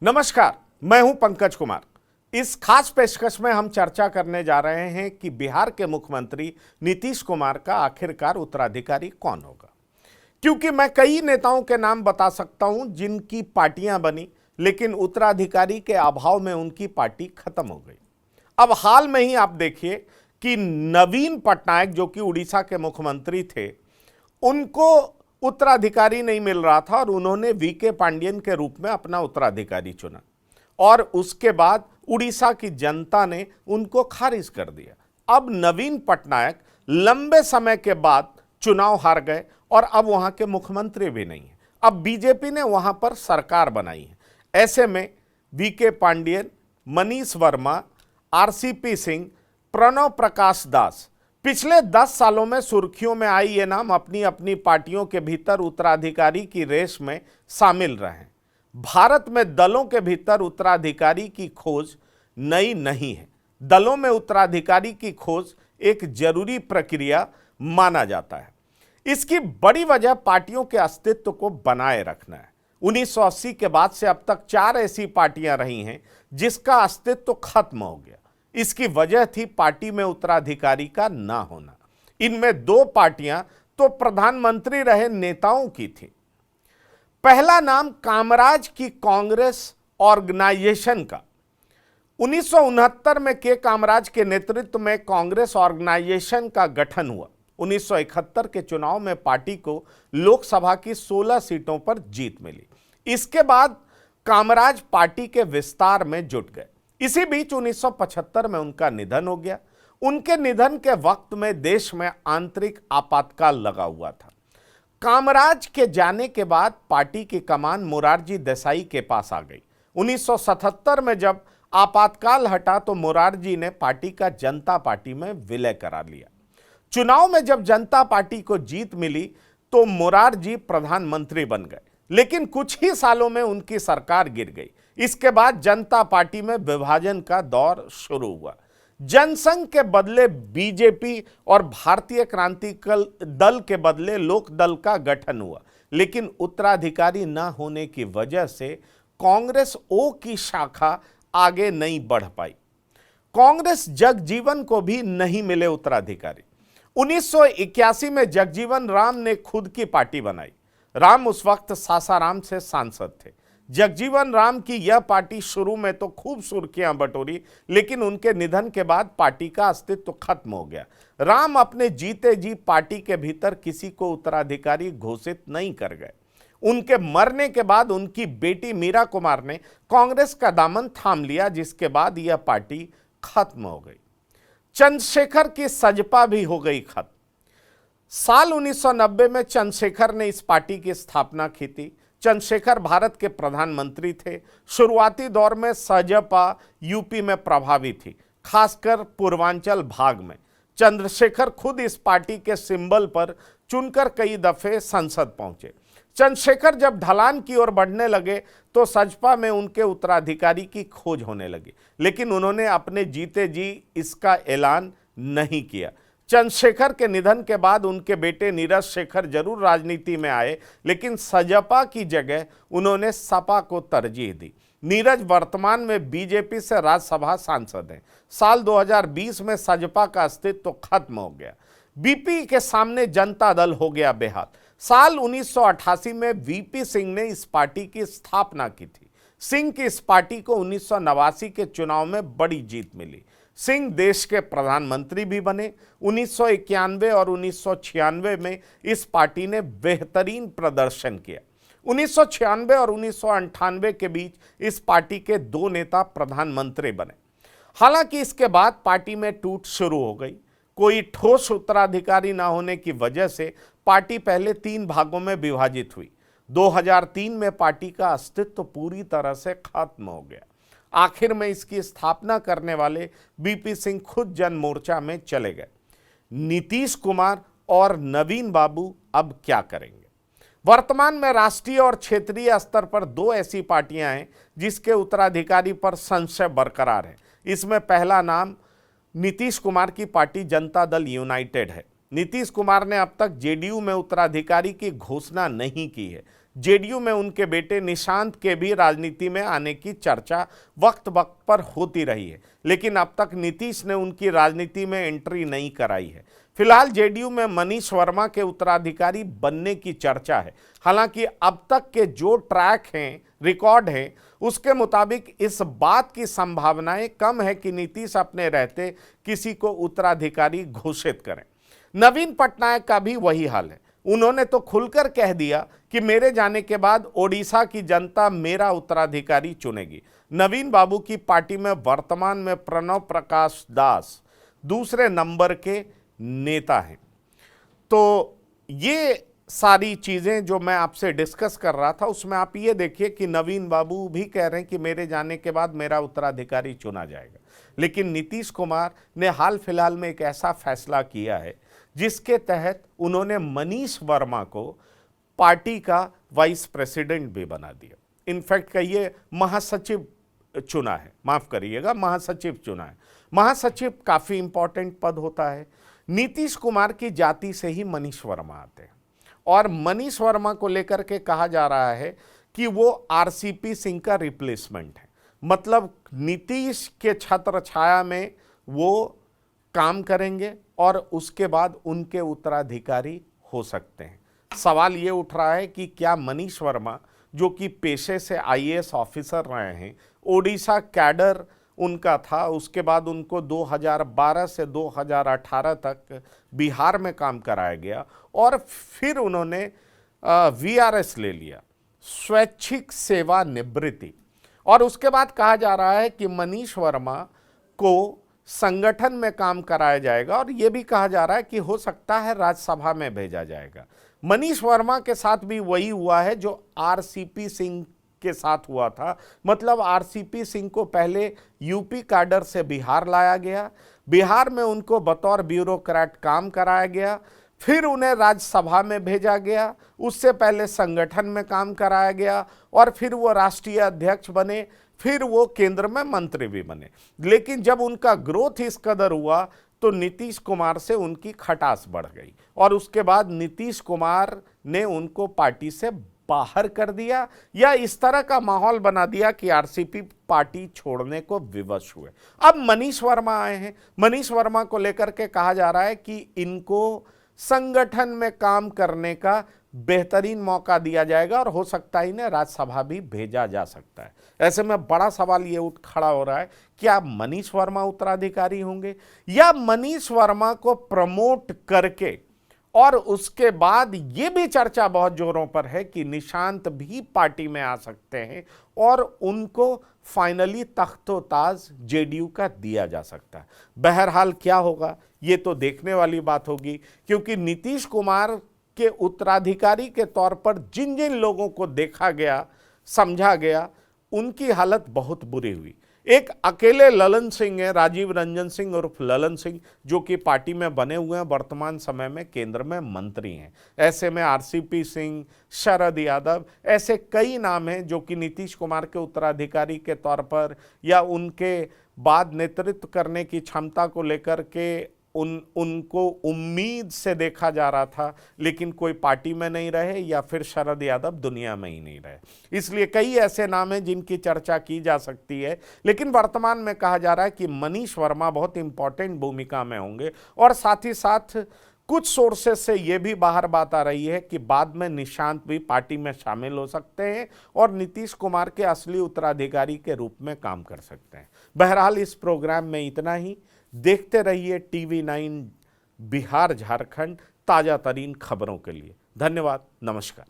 नमस्कार, मैं हूं पंकज कुमार। इस खास पेशकश में हम चर्चा करने जा रहे हैं कि बिहार के मुख्यमंत्री नीतीश कुमार का आखिरकार उत्तराधिकारी कौन होगा। क्योंकि मैं कई नेताओं के नाम बता सकता हूं जिनकी पार्टियां बनी, लेकिन उत्तराधिकारी के अभाव में उनकी पार्टी खत्म हो गई। अब हाल में ही आप देखिए कि नवीन पटनायक जो कि उड़ीसा के मुख्यमंत्री थे, उनको उत्तराधिकारी नहीं मिल रहा था और उन्होंने वीके पांडियन के रूप में अपना उत्तराधिकारी चुना और उसके बाद उड़ीसा की जनता ने उनको खारिज कर दिया। अब नवीन पटनायक लंबे समय के बाद चुनाव हार गए और अब वहां के मुख्यमंत्री भी नहीं है। अब बीजेपी ने वहां पर सरकार बनाई है। ऐसे में वीके पांडियन, मनीष वर्मा, आरसीपी सिंह, प्रणव प्रकाश दास पिछले 10 सालों में सुर्खियों में आई ये नाम अपनी अपनी पार्टियों के भीतर उत्तराधिकारी की रेस में शामिल रहे हैं। भारत में दलों के भीतर उत्तराधिकारी की खोज नई नहीं है। दलों में उत्तराधिकारी की खोज एक जरूरी प्रक्रिया माना जाता है। इसकी बड़ी वजह पार्टियों के अस्तित्व को बनाए रखना है। 1980 के बाद से अब तक 4 ऐसी पार्टियां रही हैं जिसका अस्तित्व खत्म हो गया। इसकी वजह थी पार्टी में उत्तराधिकारी का ना होना। इनमें 2 पार्टियां तो प्रधानमंत्री रहे नेताओं की थी। पहला नाम कामराज की कांग्रेस ऑर्गेनाइजेशन का। 1969 में के कामराज के नेतृत्व में कांग्रेस ऑर्गेनाइजेशन का गठन हुआ। 1971 के चुनाव में पार्टी को लोकसभा की 16 सीटों पर जीत मिली। इसके बाद कामराज पार्टी के विस्तार में जुट गए। इसी बीच 1975 में उनका निधन हो गया। उनके निधन के वक्त में देश में आंतरिक आपातकाल लगा हुआ था। कामराज के जाने के बाद पार्टी की कमान मोरारजी देसाई के पास आ गई। 1977 में जब आपातकाल हटा तो मोरारजी ने पार्टी का जनता पार्टी में विलय करा लिया। चुनाव में जब जनता पार्टी को जीत मिली तो मोरारजी प्रधानमंत्री बन गए, लेकिन कुछ ही सालों में उनकी सरकार गिर गई। इसके बाद जनता पार्टी में विभाजन का दौर शुरू हुआ। जनसंघ के बदले बीजेपी और भारतीय क्रांतिकारी दल के बदले लोक दल का गठन हुआ, लेकिन उत्तराधिकारी न होने की वजह से कांग्रेस ओ की शाखा आगे नहीं बढ़ पाई। कांग्रेस जगजीवन को भी नहीं मिले उत्तराधिकारी। 1981 में जगजीवन राम ने खुद की पार्टी बनाई। राम उस वक्त सासाराम से सांसद थे। जगजीवन राम की यह पार्टी शुरू में तो खूब सुर्खियां बटोरी, लेकिन उनके निधन के बाद पार्टी का अस्तित्व खत्म हो गया। राम अपने जीते जी पार्टी के भीतर किसी को उत्तराधिकारी घोषित नहीं कर गए। उनके मरने के बाद उनकी बेटी मीरा कुमार ने कांग्रेस का दामन थाम लिया, जिसके बाद यह पार्टी खत्म हो गई। चंद्रशेखर की सजपा भी हो गई खत्म। साल 1990 में चंद्रशेखर ने इस पार्टी की स्थापना की थी। चंद्रशेखर भारत के प्रधानमंत्री थे। शुरुआती दौर में सजपा यूपी में प्रभावी थी, खासकर पूर्वांचल भाग में। चंद्रशेखर खुद इस पार्टी के सिंबल पर चुनकर कई दफे संसद पहुंचे। चंद्रशेखर जब ढलान की ओर बढ़ने लगे तो सजपा में उनके उत्तराधिकारी की खोज होने लगी, लेकिन उन्होंने अपने जीते जी इसका ऐलान नहीं किया। चंद्रशेखर के निधन के बाद उनके बेटे नीरज शेखर जरूर राजनीति में आए, लेकिन सजपा की जगह उन्होंने सपा को तरजीह दी। नीरज वर्तमान में बीजेपी से राज्यसभा सांसद हैं। साल 2020 में सजपा का अस्तित्व खत्म हो गया। बीपी के सामने जनता दल हो गया बेहाल। साल 1988 में वीपी सिंह ने इस पार्टी की स्थापना की थी। सिंह की इस पार्टी को 1989 के चुनाव में बड़ी जीत मिली। सिंह देश के प्रधानमंत्री भी बने। 1991 और 1996 में इस पार्टी ने बेहतरीन प्रदर्शन किया। 1996 और 1998 के बीच इस पार्टी के 2 नेता प्रधानमंत्री बने। हालांकि इसके बाद पार्टी में टूट शुरू हो गई। कोई ठोस उत्तराधिकारी न होने की वजह से पार्टी पहले 3 भागों में विभाजित हुई। 2003 में पार्टी का अस्तित्व पूरी तरह से खत्म हो गया। आखिर में इसकी स्थापना करने वाले बीपी सिंह खुद जन मोर्चा में चले गए। नीतीश कुमार और नवीन बाबू अब क्या करेंगे? वर्तमान में राष्ट्रीय और क्षेत्रीय स्तर पर 2 ऐसी पार्टियां हैं जिसके उत्तराधिकारी पर संशय बरकरार है। इसमें पहला नाम नीतीश कुमार की पार्टी जनता दल यूनाइटेड है। नीतीश कुमार ने अब तक जेडीयू में उत्तराधिकारी की घोषणा नहीं की है। जेडीयू में उनके बेटे निशांत के भी राजनीति में आने की चर्चा वक्त वक्त पर होती रही है, लेकिन अब तक नीतीश ने उनकी राजनीति में एंट्री नहीं कराई है। फिलहाल जेडीयू में मनीष वर्मा के उत्तराधिकारी बनने की चर्चा है। हालांकि अब तक के जो ट्रैक हैं, रिकॉर्ड है, उसके मुताबिक इस बात की संभावनाएं कम है कि नीतीश अपने रहते किसी को उत्तराधिकारी घोषित करें। नवीन पटनायक का भी वही हाल है। उन्होंने तो खुलकर कह दिया कि मेरे जाने के बाद ओडिशा की जनता मेरा उत्तराधिकारी चुनेगी। नवीन बाबू की पार्टी में वर्तमान में प्रणव प्रकाश दास दूसरे नंबर के नेता हैं। तो ये सारी चीज़ें जो मैं आपसे डिस्कस कर रहा था, उसमें आप ये देखिए कि नवीन बाबू भी कह रहे हैं कि मेरे जाने के बाद मेरा उत्तराधिकारी चुना जाएगा। लेकिन नीतीश कुमार ने हाल फिलहाल में एक ऐसा फैसला किया है जिसके तहत उन्होंने मनीष वर्मा को पार्टी का वाइस प्रेसिडेंट भी बना दिया। इनफैक्ट कहिए महासचिव चुना है, माफ करिएगा, महासचिव चुना है। महासचिव काफ़ी इंपॉर्टेंट पद होता है। नीतीश कुमार की जाति से ही मनीष वर्मा आते हैं और मनीष वर्मा को लेकर के कहा जा रहा है कि वो आरसीपी सिंह का रिप्लेसमेंट है। मतलब नीतीश के छत्र छाया में वो काम करेंगे और उसके बाद उनके उत्तराधिकारी हो सकते हैं। सवाल ये उठ रहा है कि क्या मनीष वर्मा, जो कि पेशे से आईएएस ऑफिसर रहे हैं, ओडिशा कैडर उनका था, उसके बाद उनको 2012 से 2018 तक बिहार में काम कराया गया और फिर उन्होंने वीआरएस ले लिया, स्वैच्छिक सेवा निवृत्ति। और उसके बाद कहा जा रहा है कि मनीष वर्मा को संगठन में काम कराया जाएगा और यह भी कहा जा रहा है कि हो सकता है राज्यसभा में भेजा जाएगा। मनीष वर्मा के साथ भी वही हुआ है जो आरसीपी सिंह के साथ हुआ था। मतलब आरसीपी सिंह को पहले यूपी कैडर से बिहार लाया गया, बिहार में उनको बतौर ब्यूरोक्रेट काम कराया गया, फिर उन्हें राज्यसभा में भेजा गया, उससे पहले संगठन में काम कराया गया और फिर वो राष्ट्रीय अध्यक्ष बने, फिर वो केंद्र में मंत्री भी बने। लेकिन जब उनका ग्रोथ इस कदर हुआ तो नीतीश कुमार से उनकी खटास बढ़ गई और उसके बाद नीतीश कुमार ने उनको पार्टी से बाहर कर दिया या इस तरह का माहौल बना दिया कि आरसीपी पार्टी छोड़ने को विवश हुए। अब मनीष वर्मा आए हैं। मनीष वर्मा को लेकर के कहा जा रहा है कि इनको संगठन में काम करने का बेहतरीन मौका दिया जाएगा और हो सकता है इन्हें राज्यसभा भी भेजा जा सकता है। ऐसे में बड़ा सवाल ये उठ खड़ा हो रहा है, क्या मनीष वर्मा उत्तराधिकारी होंगे या मनीष वर्मा को प्रमोट करके, और उसके बाद ये भी चर्चा बहुत जोरों पर है कि निशांत भी पार्टी में आ सकते हैं और उनको फाइनली तख्तो-ताज जेडीयू का दिया जा सकता है। बहरहाल क्या होगा ये तो देखने वाली बात होगी, क्योंकि नीतीश कुमार के उत्तराधिकारी के तौर पर जिन जिन लोगों को देखा गया, समझा गया, उनकी हालत बहुत बुरी हुई। एक अकेले ललन सिंह है, राजीव रंजन सिंह उर्फ ललन सिंह, जो कि पार्टी में बने हुए हैं, वर्तमान समय में केंद्र में मंत्री हैं। ऐसे में आरसीपी सिंह, शरद यादव, ऐसे कई नाम हैं जो कि नीतीश कुमार के उत्तराधिकारी के तौर पर या उनके बाद नेतृत्व करने की क्षमता को लेकर के उनको उम्मीद से देखा जा रहा था, लेकिन कोई पार्टी में नहीं रहे या फिर शरद यादव दुनिया में ही नहीं रहे। इसलिए कई ऐसे नाम हैं जिनकी चर्चा की जा सकती है, लेकिन वर्तमान में कहा जा रहा है कि मनीष वर्मा बहुत इंपॉर्टेंट भूमिका में होंगे और साथ ही साथ कुछ सोर्सेस से यह भी बाहर बात आ रही है कि बाद में निशांत भी पार्टी में शामिल हो सकते हैं और नीतीश कुमार के असली उत्तराधिकारी के रूप में काम कर सकते हैं। बहरहाल इस प्रोग्राम में इतना ही। देखते रहिए TV9 बिहार झारखंड ताज़ा तरीन खबरों के लिए। धन्यवाद, नमस्कार।